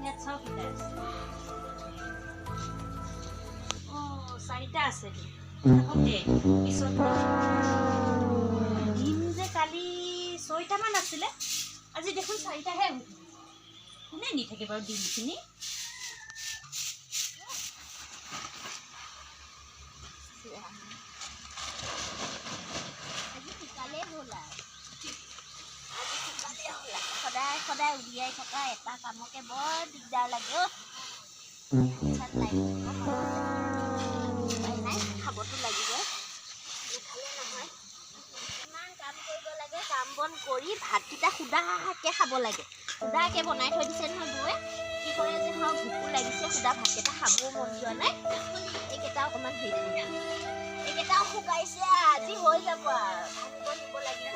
ইয়াত চাও কিটা আছে ও চাৰিটা আছে ওকে পিছত ডিম যে কালি 6টা মান আছিলে আজি দেখোন 4টাহে কোনে নি থাকে বাৰু ডিমখিনি সদায় উলিয়াই থকা এটা কামকে বৰ দিগদাৰ লাগে খাবতো লাগিব ইমান কাম কৰিব লাগে কাম বন কৰি ভাতকেইটা সুদাকে খাব লাগে সুদাকে বনাই থৈ দিছে নহয় বৌয়ে কি কৰে যে খাওঁ ভোকো লাগিছে সুদা ভাতকেইটা খাবও মন যোৱা নাই এইকেইটা অকণমান হেৰি এইকেইটাও শুকাইছে আজি হৈ যাব আৰু ভাত নিব লাগিব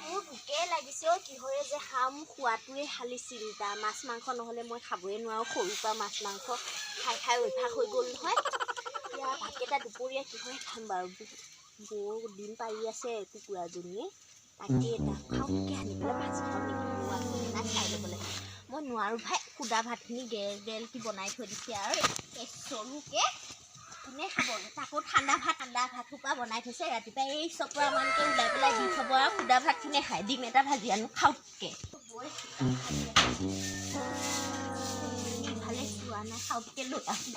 মোৰ ভোকে লাগিছে কিহৰে যে খাম খোৱাটোৱে খালি চিন্তা মাছ মাংস নহ'লে মই খাবই নোৱাৰোঁ সৰুৰ পৰা মাছ মাংস খাই খাই অভ্যাস হৈ গ'ল নহয় এতিয়া ভাতকেইটা দুপৰীয়া কিহৰে খাম বাৰু বৌ ডিম পাৰি আছে কুকুৰাজনীয়ে তাকে এটা খাওঁকৈ আনি পেলাই ভাজি খাওঁ নেকি নাই চাই ল'ব লাগে মই নোৱাৰোঁ ভাই সুদা ভাতখিনি গেল কি বনাই থৈ দিছে আৰু চৰুকৈ কোনে খাব তাকো ঠাণ্ডা ভাত সোপা বনাই থৈছে ৰাতিপুৱা এই চপৰামানকৈ ওলাই পেলাই দি থ'ব আৰু সুদা ভাতখিনিয়ে খাই ডিম এটা ভাজি আনো খাওঁকৈ ইফালে চোৱা নাই খাওঁকৈ লৈ আহোঁ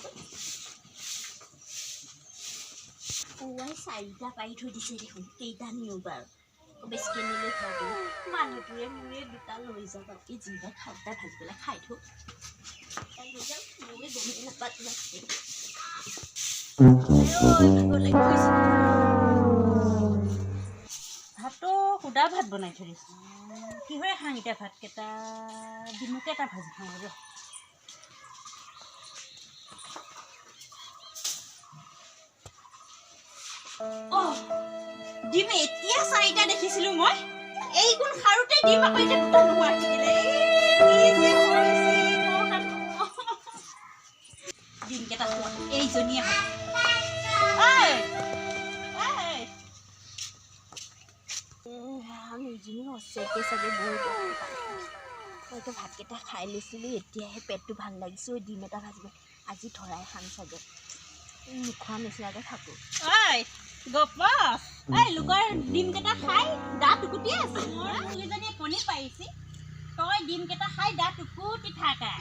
পুৱাই 4টা পাৰি থৈ দিছে দেখোন কেইটা নিওঁ বাৰু বেছিকৈ নিলে খাব মানুহটোৱে মোৰে 2টা লৈ যাওঁ বাকী যিহে খাওঁটা ভাজি পেলাই খাই থওঁ লৈ যাওঁ মোৰে গমেই নাপাতো ভাতটো সুদা ভাত বনাই থৈ দিছোঁ কিহৰে খাওঁ এতিয়া ভাতকেইটা ডিমকে এটা ভাজি খাওঁ ৰ ডিম এতিয়া 4টা দেখিছিলোঁ মই এইগুণ খাৰুতে ডিম আকৌ এতিয়া 2টা নোহোৱা থাকিলে ডিমকেইটা এইজনীয়ে হয় এইজনী সঁচাকৈ চাগে মইতো ভাতকেইটা খাই লৈছিলোঁ এতিয়াহে পেটটো ভাল লাগিছে ডিম এটা ভাজিব আজি ধৰাই খাম চাগে নোখোৱা নিচিনাকৈ থাকোঁ গপচ লোকৰ ডিমকেইটা খাই দাঁত উকুটি আছে দুইজনীয়ে কণী পাৰিছে তই ডিমকেইটা খাই দাঁত উকুটি থাকা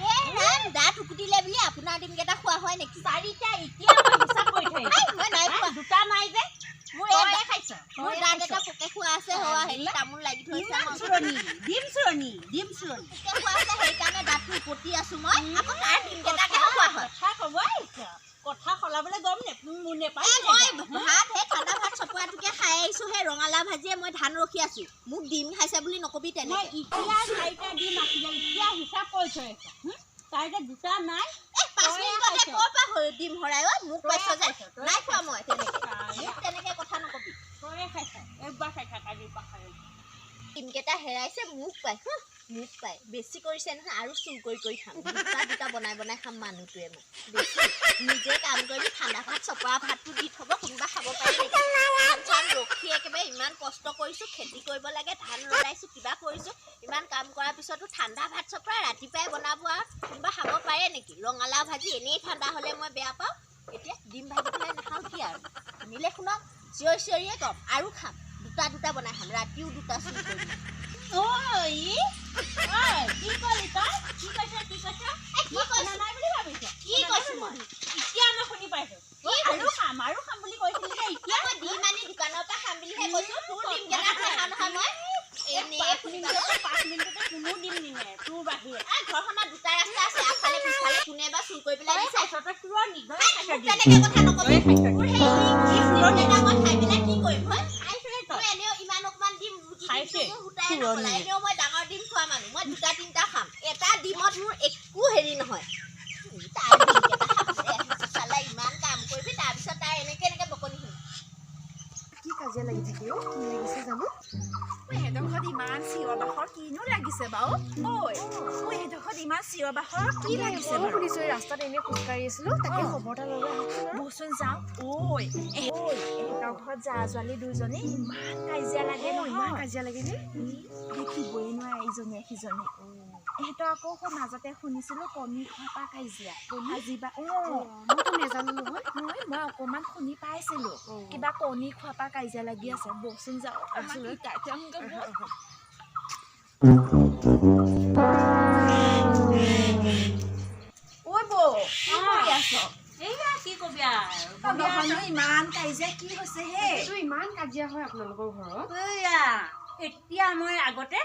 দাঁত উকুটিলে বুলি আপোনাৰ ডিমকেইটা খোৱা হয় নেকি 4টা এতিয়া হিচাপ কৰি থৈ মই নাই খোৱা 2টা নাই যে মোৰ এটাই খাইছ মোৰ দাঁত এটা পোকে খোৱা আছে হোৱা হেৰি তামোল লাগি থৈছে ডিম চুৰণি পোকে খোৱা আছে সেইকাৰণে দাঁতটো উকুটি আছোঁ মই আকৌ তাৰ ডিমকেইটাকে খোৱা হয় কথা সলাবলৈ গম নেপায় মই ভাত সেই ঠাণ্ডা ভাত চপোৱাটোকে খাই আহিছোঁ সেই ৰঙালাও ভাজিয়ে মই ধান ৰখি আছোঁ মোক ডিম খাইছে বুলি নকবি তেনেকৈ এতিয়া 4টা ডিম আছিলে এতিয়া হিচাপ কৰি থৈ আছে 4টা 2টা নাই 5 মিনিটতে ক'ৰ পৰা ডিম ভৰাই মোক কৈছ যে নাই খোৱা মই তেনেকৈ কথা নকবি তয়ে খাইছ একবাৰ খাই থাকা ডিমকেইটা হেৰাইছে মোক পাই বেছি কৰিছে নহয় আৰু চুৰ কৰি খাম 2টা বনাই খাম মানুহটোৱে মোক বেছি নিজে কাম কৰি ঠাণ্ডা ভাত চপৰা ভাতটো দি থ'ব কোনোবা খাব পাৰি ধান ৰখি একেবাৰে ইমান কষ্ট কৰিছোঁ খেতি কৰিব লাগে ধান লগাইছোঁ কিবা কৰিছোঁ ইমান কাম কৰাৰ পিছতো ঠাণ্ডা ভাত চপৰা ৰাতিপুৱাই বনাব আৰু কোনোবা খাব পাৰে নেকি ৰঙালাও ভাজি এনেই ঠাণ্ডা হ'লে মই বেয়া পাওঁ এতিয়া ডিম ভাজি পেলাই নাখাওঁ কি আৰু নিলে শুনক চিঞৰিয়ে কম আৰু খাম 2টা বনাই খাম ৰাতিও 2টা চুৰ কৰিম কি কৰিলি তই কি কৈছ নাই বুলি ভাবিছ কি কৈছোঁ মই এতিয়া মই শুনি পাইছোঁ আৰু খাম বুলি কৈছিলি যে এতিয়া মই ডিম আনি দোকানৰ পৰা খাম বুলিহে কৈছোঁ তোৰ ডিমকেইটা খাওঁ নহয় মই এনেই 5 মিনিটতে কোনো ডিম নিনিয়ে তোৰ বাহিৰে ঘৰখনত 2টা ৰাস্তা আছে আগফালে পিছফালে কোনে বা চুৰ কৰি পেলাই দিছে তোৰ নিজৰ তেনেকৈ কথা নকবি মোৰ সেই ডিমকেইটা মই খাই পেলাই কি কৰিম হয় মই এনেও ইমান অকণমান ডিম গোটাই নকলা এনেও মই ডাঙৰ ডিম খোৱা মানুহ মই 2টা 3টা খাম এটা ডিমত মোৰ একো হেৰি নহয় তাৰ ডিমকেইটা খালে ইমান কাম কৰিবি তাৰপিছত তাই এনেকৈ বকনি শুনি কি কাজিয়া লাগি থাকিব কি লাগিছে জানো মই সিহঁতৰ এইডোখৰত ইমান চিঞৰ বাখৰ কিনো লাগিছে বাৰু ঐ এইডোখৰত ইমান চিঞৰ বাখৰ কি লাগিছে বাৰু শুনিছো ৰাস্তাত এনে খোজকাঢ়ি আছিলো তাকে খবৰ এটা ল'ব বচোন যাওঁ ঐ এহঁতৰ ঘৰত যা ছোৱালী দুজনী ইমান কাজিয়া লাগে ইমান কাজিয়া লাগে নে দেখিবই নোৱাৰে ইজনীয়ে সিজনী এহঁতৰ আকৌ মাজতে শুনিছিলো কণী খোৱাৰ পৰা কাজিয়া আজিবা মইতো নেজানো নহয় মই অকণমান শুনি পাইছিলো কিবা কণী খোৱাৰ পৰা কাজিয়া লাগি আছে বচোন যাওঁ ঐ বৌ কি কৰি আছ এইয়া কি কবি ইমান কাজিয়া কি হৈছে হে ইমান কাজিয়া হয় আপোনালোকৰ ঘৰত এইয়া এতিয়া মই আগতে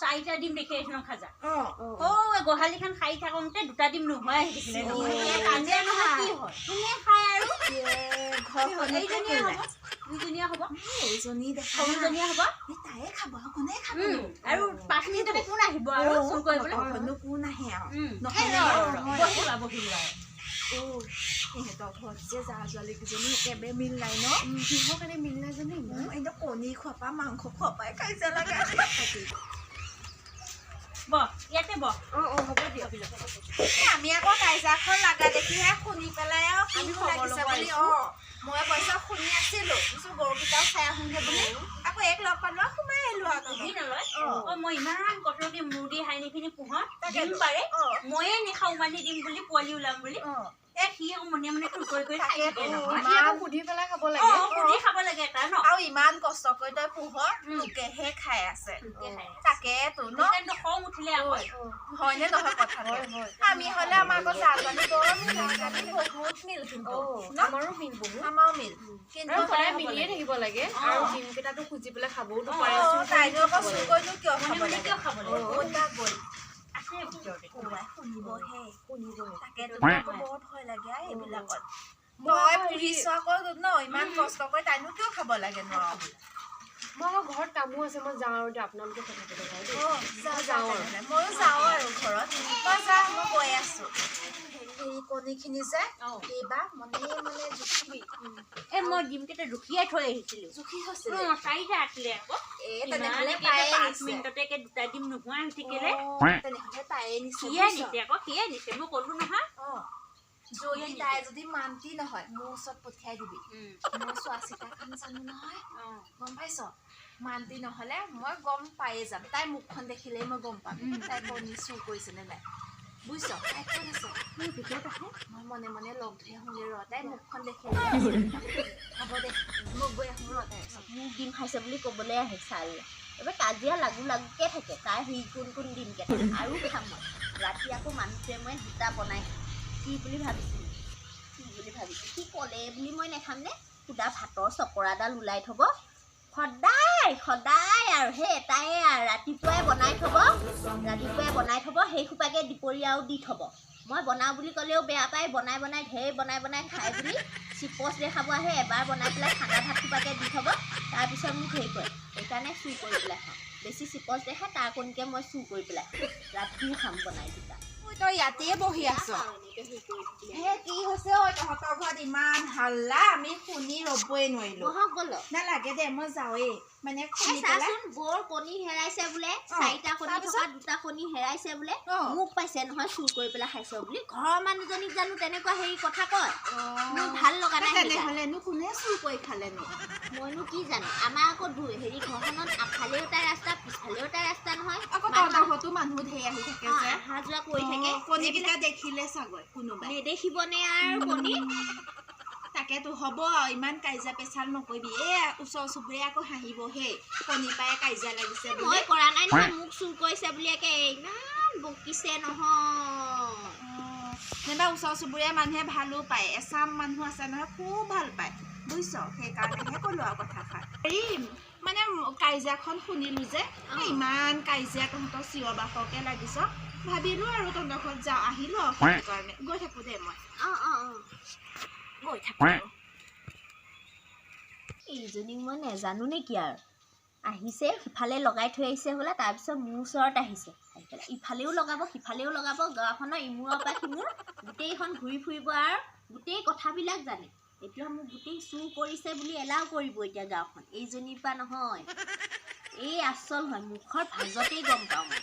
4টা ডিম দেখি আহিছিলো খাজা গোহালিখন খাই থাকোঁতে 2টা ডিম নোহোৱাই আহিছিলে কোনে খায় আৰু দুইজনীয়া হ'ব সৰুজনীয়া হ'ব তায়ে খাব কোনে খাব আৰু 5 মিনিটতে কোন আহিব আৰু চুৰ কৰিবলৈ কোন আহে বহিবা সিহঁতৰ ঘৰত যে যা ছোৱালীকেইজনী একেবাৰে মিল নাই ন কিহৰ কাৰণে মিল নাই জানো একদম কণী খোৱা পৰা মাংস খোৱা পাই কাজিয়া লাগে ইয়াতে হ'ব দিয়ক আমি আকৌ কাজিয়াখন লাগা দেখিহে শুনি পেলাই আৰু কি লাগিছে বুলি মই পইচা শুনি আছিলো গৰুকেইটাও চাই আহোঁগে বুলি আকৌ এক লগ পালো সোমাই আহিলো মই ইমান কটৰকে মুৰ্গী হাইনিখিনি পোহত দিম পাৰে ময়ে নেখাওঁ মানে দিম বুলি পোৱালি ওলাম বুলি সি মনে মনে কৰি সুধি পেলাই খাব লাগে সুধি খাব লাগে এটা ন আৰু ইমান কষ্ট কৰি তই পোহত লোকেহে খাই আছে তাকেতো ন খং উঠিলে আকৌ হয়নে নহয় কথাটো আমি হলে আমাৰ আকৌ জাজনী বৰ বহুত মিল কিন্তু আমাৰো মিল বহুত আমাৰো মিল কিন্তু সদায় মিলিয়ে থাকিব লাগে আৰু ডিমকেইটাতো খুজি পেলাই খাবওতো পাৰে তাইনো আকৌ চুৰ কৰিনো কিয় খাব লাগে গ'ল আছে ভিতৰতে শুনিবহে তাকে বহুত ভয় লাগে এইবিলাকত মই পুহিছো আকৌ ন ইমান কষ্ট কৰি তাইনো কিয় খাব লাগে ন মই আকৌ ঘৰত কামো আছে মই যাওঁ আৰু আপোনালোকে কথা পাতিব যাওঁ ময়ো যাওঁ আৰু ঘৰত মই যাওঁ মই গৈ আছো হেৰি কণীখিনি যে এইবাৰ মনে জুখিবি মই ডিমকেইটা জুখিয়াই থৈ আহিছিলো জুখি হৈছিল 4টা আছিলে আকৌ তেনেহ'লে 5 মিনিটতে 2টা ডিম নোহোৱা হৈ থাকিলে তেনেহ'লে তাইয়ে নিছে আকৌ সিয়ে নিছে মই ক'লো নহয় যদি তাই যদি মান্তি নহয় মোৰ ওচৰত পঠিয়াই দিবি মই চোৱা চিতাখন জানো নহয় গম পাইছ মান্তি নহ'লে মই গম পায়ে যাম তাই মুখখন দেখিলেই মই গম পাম তাই কণী চুৰ কৰিছেনে নাই বুজিছ তাই ক'ত আছে মোৰ ভিতৰত আহে মই মনে মনে লগ ধৰি আহোঁগে ৰ তাই মুখখন দেখিলে হ'ব দে মোক গৈ আহোঁ ৰ তাই মোক ডিম খাইছে বুলি ক'বলৈ আহে চাল এবাৰ কাজিয়া লাগুকে থাকে তাই সি কোন ডিমকেইটা আৰু খাম মই ৰাতি আকৌ মানুহটোৱে মই 2টা বনাই কি বুলি ভাবিছিলোঁ কি ক'লে বুলি মই নাখাম নে সুদা ভাতৰ চকৰাডাল ওলাই থ'ব সদায় আৰু সেই এটাই আৰু ৰাতিপুৱাই বনাই থ'ব সেই সোপাকে দুপৰীয়াও দি থ'ব মই বনাওঁ বুলি ক'লেও বেয়া পায় বনাই ঢেৰ বনাই খাই বুলি চিপচ দেখাব আহে এবাৰ বনাই পেলাই ঠাণ্ডা ভাত সোপাকে দি থ'ব তাৰপিছত মোক হেৰি কৰে সেইকাৰণে চুৰ কৰি পেলাই খাওঁ বেছি চিপচ দেখে তাৰ কণীকে মই চুৰ কৰি পেলাই ৰাতিও খাম বনাই দুটা তই ইয়াতে বহি আছ হে কি হৈছে তহঁতৰ ঘৰত ইমান হাল্লা আমি শুনি ৰ'বই নোৱাৰিলো নালাগে দে মই যাওঁৱেই মানে বৰ কণী হেৰাইছে বোলে 4টা কণী থকা 2টা কণী হেৰাইছে বোলে মোক পাইছে নহয় চুৰ কৰি পেলাই খাইছ বুলি ঘৰৰ মানুহজনীক জানো তেনেকুৱা হেৰি কথা কয় মোৰ ভাল লগা নাই তেনেহ'লেনো কোনে চুৰ কৰি খালেনো মইনো কি জানো আমাৰ আকৌ হেৰি ঘৰখনত আগফালেও এটা ৰাস্তা পিছফালেও এটা ৰাস্তা নহয় আকৌ তহঁতৰ ঘৰতো মানুহ ধেৰ আহি থাকে যে অহা যোৱা কৰি থাকে কণীকেইটা দেখিলে চাগৈ কোনোবাই নেদেখিবনে আৰু কণী তাকেতো হ'ব ইমান কাজিয়া পেচাল নকৰিবি ওচৰ চুবুৰীয়া আকৌ হাঁহিবহে কণী পাই কাজিয়া লাগিছে মই কৰা নাই নহয় মোক চুৰ কৰিছে বুলি একে ইমান বকিছে নহয় নাইবা ওচৰ চুবুৰীয়া মানুহে ভালো পায় এচাম মানুহ আছে নহয় খুব ভাল পায় বুজিছ সেইকাৰণেহে ক'লো আৰু কথাষাৰ হেৰি মানে কাজিয়াখন শুনিলো যে ইমান কাজিয়া তহঁতৰ চিঞৰ বাখৰকে লাগিছ ভাবিলো আৰু তহঁতৰ ঘৰত যাওঁ আহিলো আৰু সেইকাৰণে গৈ থাকো দে মই গৈ থাকো এইজনীক মই নেজানো নেকি আৰু আহিছে সিফালে লগাই থৈ আহিছে বোলে তাৰপিছত মোৰ ওচৰত আহিছে আহি পেলাই ইফালেও লগাব সিফালেও লগাব গাঁওখনৰ ইমূৰৰ পৰা সিমূৰ গোটেইখন ঘূৰি ফুৰিব আৰু গোটেই কথাবিলাক জানে এতিয়া মোক গোটেই চুৰ কৰিছে বুলি এলাও কৰিব এতিয়া গাঁওখন এইজনীৰ পৰা নহয় এই আচল হয় মুখৰ ভাজতেই গম পাওঁ মই